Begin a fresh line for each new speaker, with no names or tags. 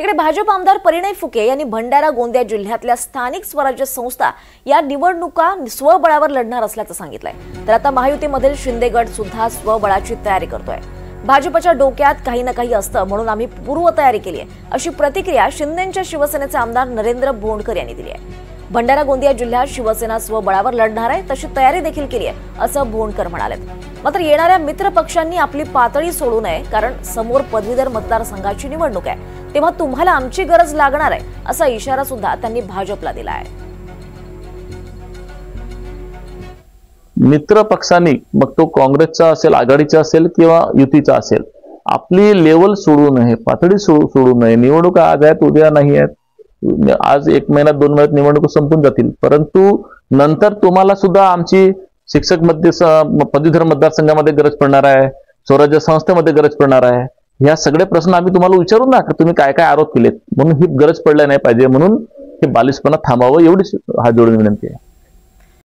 तिकडे भाजप आमदार परिणय फुके यांनी भंडारा गोंदिया जिल्ह्यातल्या स्थानिक स्वराज्य संस्था या निवडणुका स्वबळावर लढणार असल्याचं सांगितलंय। तर आता महायुतीमधील शिंदे गट सुद्धा स्वबळाची तयारी करतोय। भाजपच्या डोक्यात काही ना काही असतं म्हणून आम्ही पूर्वतयारी केली आहे, अशी प्रतिक्रिया शिंदेंच्या शिवसेनेचे आमदार नरेंद्र भोंडकर यांनी दिली आहे। भंडारा गोंदिया जिल्ह्यात शिवसेना स्वबळावर लढणार आहे, तशी तयारी देखील केली आहे असं भोंडकर म्हणाले। मात्र येणाऱ्या मित्र पक्षांनी आपली पातळी सोडू नये, कारण समोर पदवीधर मतदारसंघाची निवडणूक आहे, तेव्हा तुम्हाला आमची गरज लागणार आहे, असा इशारा सुद्धा त्यांनी भाजपला दिला आहे।
मित्र पक्षांनी, मग तो काँग्रेसचा असेल, आघाडीचा असेल किंवा युतीचा असेल, आपली लेवल सोडू नये, पातळी सोडू नये। निवडणुका आज आहेत, उद्या नाही आहेत। आज 1 महिन्यात 2 महिन्यात निवडणुका संपून जातील, परंतु नंतर तुम्हाला सुद्धा आमची शिक्षक पदवीधर मतदारसंघामध्ये गरज पडणार आहे, स्वराज्य संस्थेमध्ये गरज पडणार आहे। ह्या सगळे प्रश्न आम्ही तुम्हाला विचारू ना, तुम्ही काय काय आरोप केलेत, म्हणून ही गरज पडल्या नाही पाहिजे, म्हणून हे बालिशपणा थांबावं, एवढीच हात जोडून विनंती आहे।